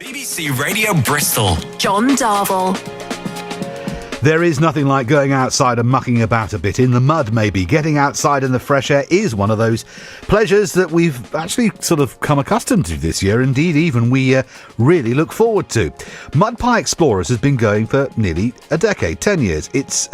BBC Radio Bristol. John Darvel. There is nothing like going outside and mucking about a bit, in the mud maybe. Getting outside in the fresh air is one of those pleasures that we've actually sort of come accustomed to this year. Indeed, even we really look forward to. Mud Pie Explorers has been going for nearly a decade, 10 years. It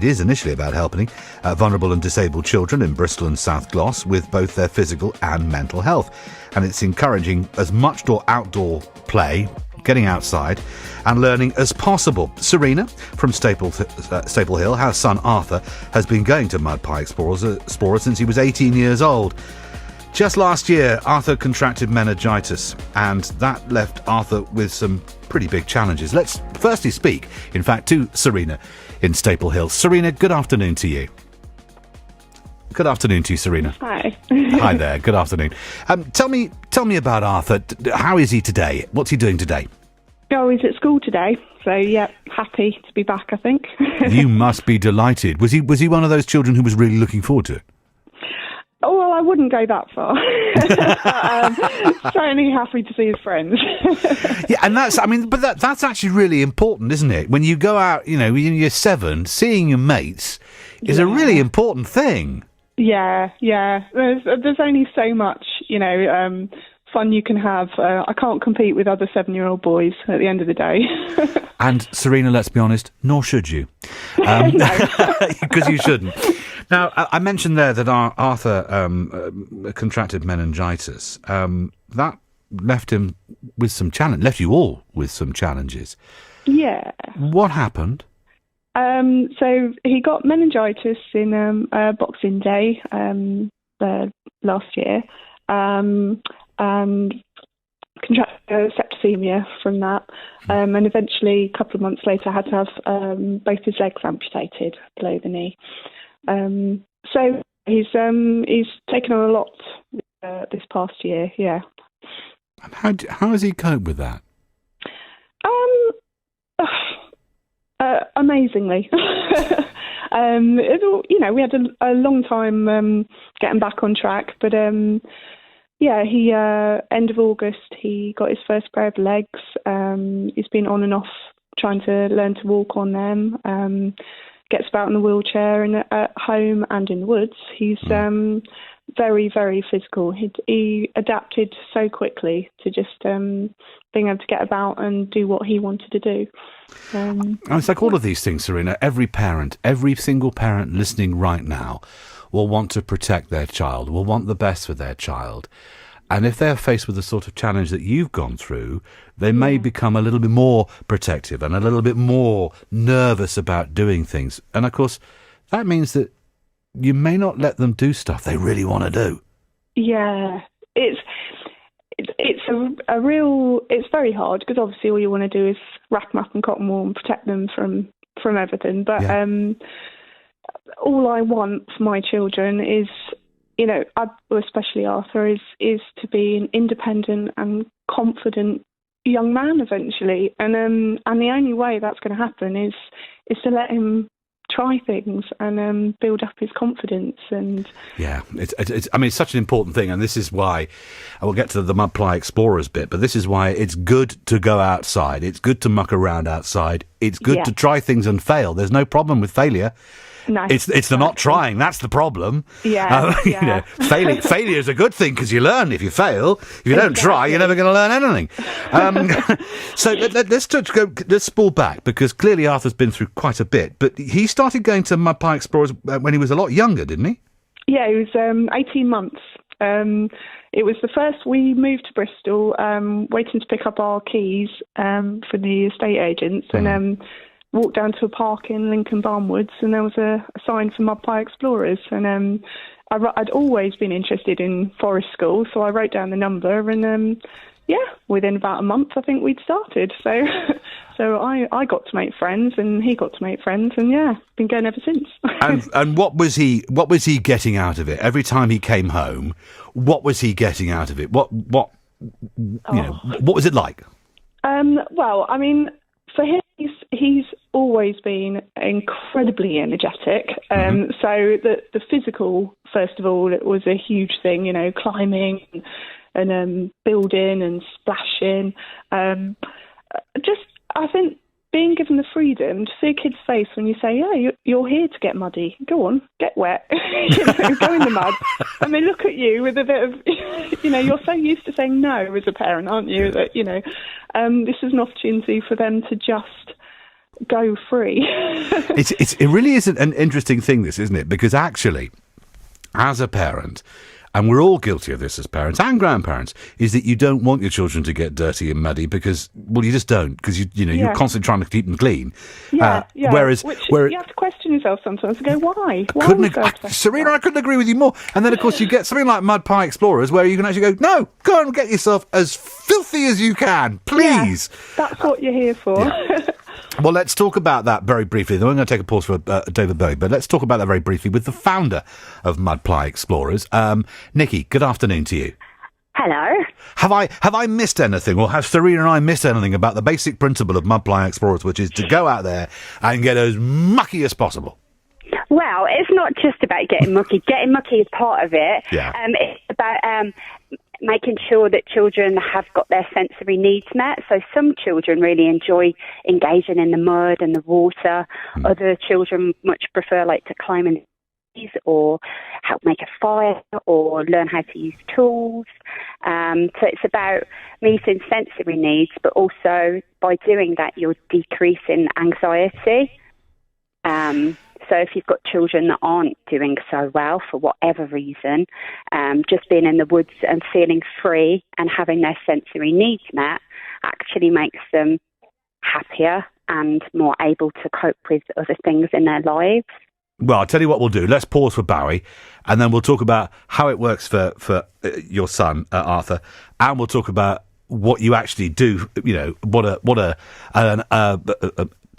is initially about helping vulnerable and disabled children in Bristol and South Gloss with both their physical and mental health. And it's encouraging as much outdoor play, getting outside and learning as possible. Serena from Staple Hill, her son Arthur, has been going to Mud Pie Explorer since he was 18 years old. Just last year, Arthur contracted meningitis, and that left Arthur with some pretty big challenges. Let's firstly speak, in fact, to Serena in Staple Hill. Serena, good afternoon to you. Good afternoon to you, Serena. Hi. Hi there, good afternoon. Tell me about Arthur. How is he today? What's he doing today? Oh, he's at school today, so yeah, happy to be back, I think. You must be delighted. Was he one of those children who was really looking forward to it? Oh, well, I wouldn't go that far. Certainly happy to see his friends. Yeah, and that's actually really important, isn't it? When you go out, when you're 7, seeing your mates is a really important thing. Yeah. There's only so much, fun you can have. I can't compete with other 7-year-old boys at the end of the day. And Serena, let's be honest, nor should you. Because you shouldn't. Now, I mentioned there that Arthur contracted meningitis. That left him with some challenge. Left you all with some challenges. Yeah. What happened? So he got meningitis in Boxing Day last year, and contracted septicemia from that, and eventually a couple of months later had to have both his legs amputated below the knee. So he's taken on a lot this past year. Yeah. And how has he coped with that? Amazingly. We had a long time getting back on track, but he end of August he got his first pair of legs. He's been on and off trying to learn to walk on them. Gets about in a wheelchair and at home and in the woods. He's very, very physical. He adapted so quickly to just being able to get about and do what he wanted to do. It's like all of these things, Serena. Every single parent listening right now will want to protect their child, will want the best for their child. And if they're faced with the sort of challenge that you've gone through, they may become a little bit more protective and a little bit more nervous about doing things. And, of course, that means that you may not let them do stuff they really want to do. Yeah, it's very hard because obviously all you want to do is wrap them up in cotton wool and protect them from everything. But all I want for my children is, especially Arthur, is to be an independent and confident young man eventually. And the only way that's going to happen is to let him try things and build up his confidence. And it's such an important thing, and this is why I will get to the Mud Pie Explorers bit, but this is why it's good to go outside, it's good to muck around outside, it's good to try things and fail. There's no problem with failure. No, it's the not trying that's the problem. Failure is a good thing because you learn if you fail. If you don't try, you're never going to learn anything. So let's spool back, because clearly Arthur's been through quite a bit, but he started going to Mud Pie Explorers when he was a lot younger, didn't he? Yeah, he was 18 months. It was the first we moved to Bristol, waiting to pick up our keys from the estate agents, and walked down to a park in Lincoln Barnwoods, and there was a sign for Mud Pie Explorers. And I'd always been interested in forest school, so I wrote down the number, and within about a month, I think we'd started. So I got to make friends, and he got to make friends, and been going ever since. and what was he getting out of it every time he came home? What was he getting out of it? What was it like? Well, I mean, for him, he's always been incredibly energetic. So the physical, first of all, it was a huge thing, climbing, and building and splashing. I think being given the freedom to see a kid's face when you say, yeah, you're here to get muddy. Go on, get wet, go in the mud. And they look at you with a bit of, you're so used to saying no as a parent, aren't you? That, this is an opportunity for them to just go free. It really is an interesting thing, this, isn't it? Because actually, as a parent, and we're all guilty of this as parents and grandparents, is that you don't want your children to get dirty and muddy because, well, you just don't, because you're constantly trying to keep them clean. Yeah. Whereas you have to question yourself sometimes and go, why? Serena, I couldn't agree with you more. And then, of course, you get something like Mud Pie Explorers where you can actually go, no, go and get yourself as filthy as you can, please. Yeah, that's what you're here for. Yeah. Well, let's talk about that very briefly. Then we're going to take a pause for David Bowie, but let's talk about that very briefly with the founder of Mud Pie Explorers. Nickie, good afternoon to you. Hello. Have I missed anything, or have Serena and I missed anything about the basic principle of Mud Pie Explorers, which is to go out there and get as mucky as possible? Well, it's not just about getting mucky. Getting mucky is part of it. Yeah. It's about making sure that children have got their sensory needs met. So some children really enjoy engaging in the mud and the water. Other children much prefer to climb in trees or help make a fire or learn how to use tools. So it's about meeting sensory needs, but also by doing that, you're decreasing anxiety. So if you've got children that aren't doing so well for whatever reason, just being in the woods and feeling free and having their sensory needs met actually makes them happier and more able to cope with other things in their lives. Well, I'll tell you what we'll do. Let's pause for Bowie, and then we'll talk about how it works for your son, Arthur, and we'll talk about what you actually do, what a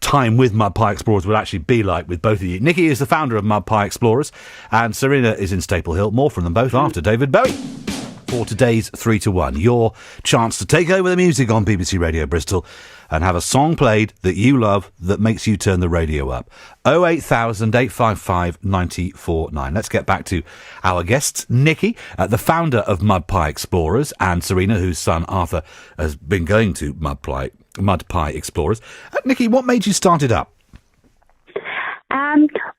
time with Mud Pie Explorers would actually be like with both of you. Nickie is the founder of Mud Pie Explorers, and Serena is in Staple Hill. More from them both after David Bowie. For today's 3 to 1, your chance to take over the music on BBC Radio Bristol and have a song played that you love that makes you turn the radio up. 08000 855 949. Let's get back to our guests. Nickie, the founder of Mud Pie Explorers, and Serena, whose son Arthur has been going to Mud Pie Explorers. Nickie, what made you start it up?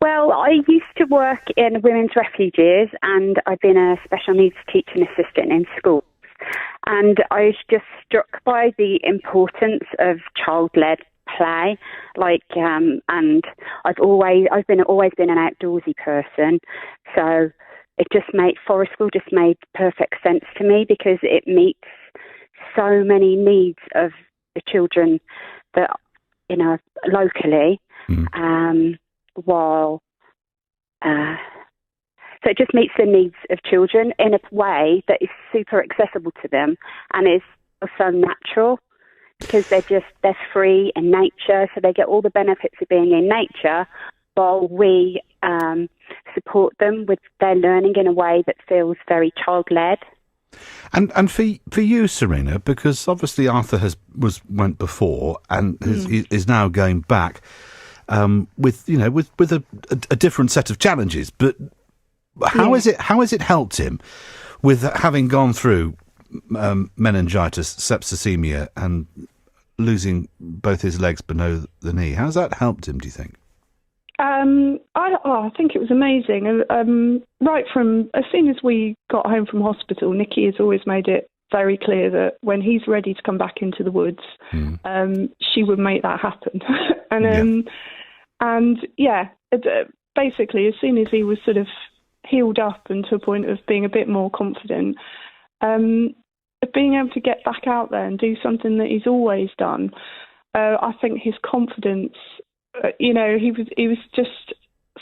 Well, I used to work in women's refuges, and I've been a special needs teaching assistant in schools. And I was just struck by the importance of child-led play. And I've always been an outdoorsy person, so Forest School just made perfect sense to me because it meets so many needs of the children that locally. So it just meets the needs of children in a way that is super accessible to them and is also natural because they're free in nature, so they get all the benefits of being in nature while we support them with their learning in a way that feels very child-led. And for you, Serena, because obviously Arthur went before and is now going back with a different set of challenges. But how has it helped him with having gone through meningitis, septicemia, and losing both his legs below the knee? How's that helped him, do you think? I think it was amazing. Right from as soon as we got home from hospital, Nickie has always made it very clear that when he's ready to come back into the woods, she would make that happen. Basically, as soon as he was sort of healed up and to a point of being a bit more confident, being able to get back out there and do something that he's always done, I think his confidence. He was just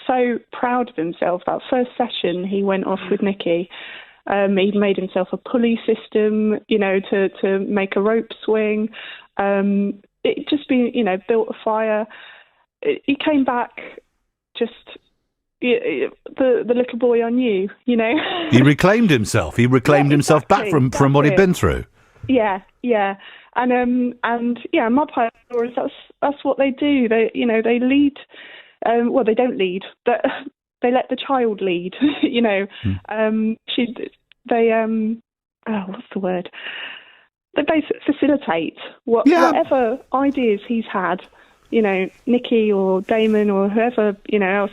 so proud of himself. That first session he went off with Nickie, he made himself a pulley system, to make a rope swing. It just built a fire. He came back just the little boy I knew, He reclaimed himself. He reclaimed himself back from what he'd been through. Yeah. And Mud Pie Explorers, that's what they do. They lead. They don't lead, but they let the child lead. what's the word? They basically facilitate whatever ideas he's had. You know, Nickie or Damon or whoever else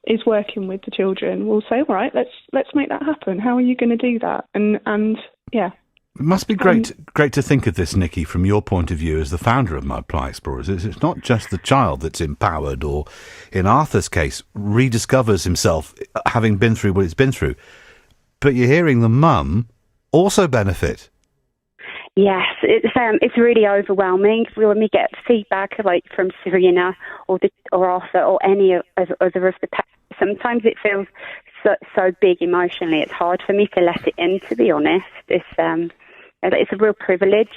is working with the children will say, all right, let's make that happen. How are you going to do that? And yeah. It must be great to think of this, Nickie, from your point of view as the founder of Mud Pie Explorers. It's not just the child that's empowered, or in Arthur's case, rediscovers himself having been through what he's been through, but you're hearing the mum also benefit. Yes, it's really overwhelming when we get feedback like from Serena or Arthur or any other of the pets. Sometimes it feels so big emotionally. It's hard for me to let it in, to be honest. It's a real privilege.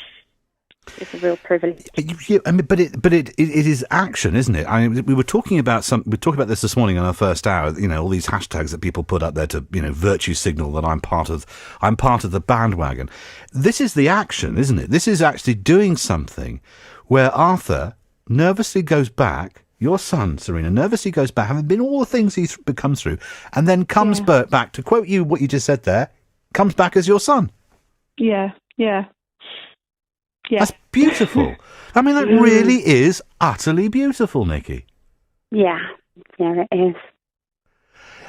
It's a real privilege. Yeah, I mean, but it is action, isn't it? I mean, we talked about this this morning on our first hour. You know, all these hashtags that people put up there to, virtue signal that I'm part of the bandwagon. This is the action, isn't it? This is actually doing something where Arthur nervously goes back. Your son, Serena, nervously goes back, having been all the things he's come through, and then comes back, to quote you, what you just said there, comes back as your son. Yeah. That's beautiful. I mean, that really is utterly beautiful, Nickie. Yeah, it is.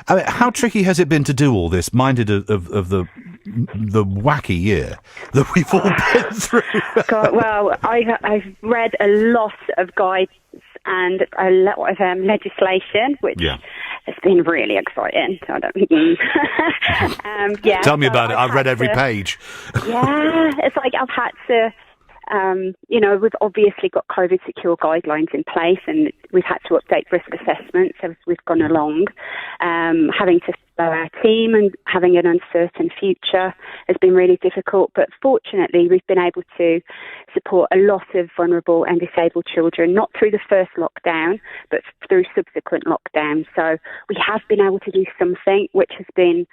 I mean, how tricky has it been to do all this, minded of the wacky year that we've all been through? God, well, I've read a lot of guides and a lot of legislation, which has been really exciting. I don't Tell me about it. I've read every page. Yeah, it's like I've had to... we've obviously got COVID secure guidelines in place, and we've had to update risk assessments as we've gone along. Having to slow our team and having an uncertain future has been really difficult, but fortunately we've been able to support a lot of vulnerable and disabled children, not through the first lockdown, but through subsequent lockdowns. So we have been able to do something which has been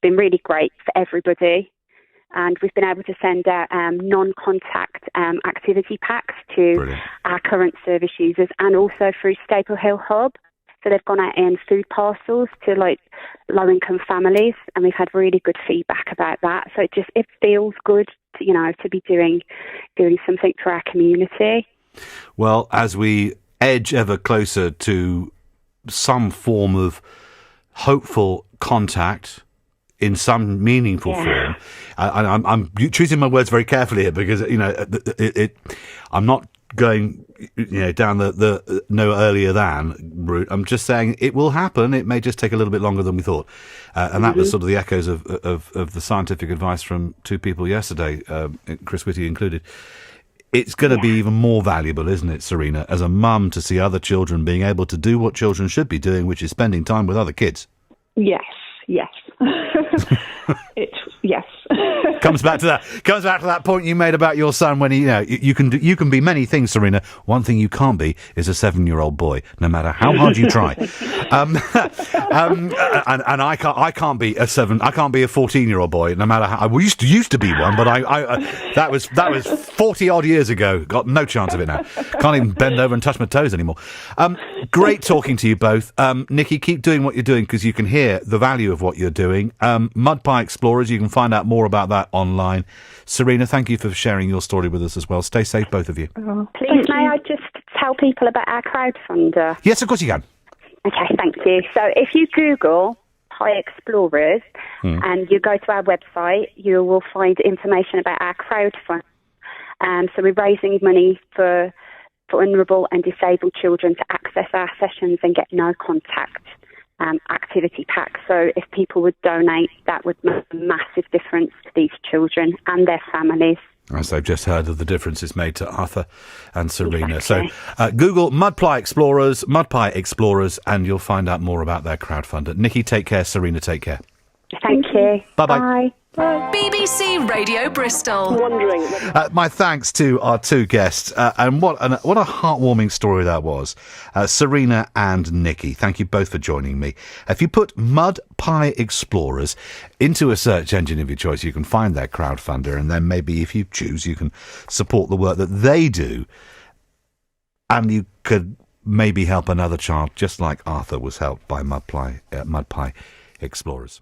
really great for everybody. And we've been able to send out non-contact activity packs to our current service users, and also through Staple Hill Hub. So they've gone out in food parcels to low-income families, and we've had really good feedback about that. So it feels good, to be doing something for our community. Well, as we edge ever closer to some form of hopeful contact in some meaningful form. I'm choosing my words very carefully here because, I'm not going, down the no earlier than route. I'm just saying it will happen. It may just take a little bit longer than we thought. And that was sort of the echoes of the scientific advice from two people yesterday, Chris Whitty included. It's going to be even more valuable, isn't it, Serena, as a mum, to see other children being able to do what children should be doing, which is spending time with other kids. Yes. Yes. Comes back to that point you made about your son when you can be many things, Serena. One thing you can't be is a 7-year-old boy, no matter how hard you try. And I can't be a 14-year-old boy, no matter how. I used to be one, but that was 40 odd years ago. Got no chance of it now. Can't even bend over and touch my toes anymore. Great talking to you both. Nickie, keep doing what you're doing because you can hear the value of what you're doing. Mud Pie Explorers, you can find out more about that online. Serena, thank you for sharing your story with us as well. Stay safe, both of you. Please, may I just tell people about our crowdfunder? Yes, of course you can. Okay, thank you. So if you Google Pie Explorers and you go to our website, you will find information about our crowdfund. So we're raising money for vulnerable and disabled children to access our sessions and get no contact activity packs. So if people would donate, that would make a massive difference to these children and their families. As they've just heard of the differences made to Arthur and Serena. Exactly. So Google Mud Pie Explorers, and you'll find out more about their crowdfunder. Nickie, take care. Serena, take care. Thank you. Bye-bye. Bye. BBC Radio Bristol. My thanks to our two guests, and what a heartwarming story that was. Serena and Nickie, thank you both for joining me. If you put Mud Pie Explorers into a search engine of your choice, you can find their crowdfunder, and then maybe if you choose, you can support the work that they do, and you could maybe help another child, just like Arthur was helped by Mud Pie Explorers.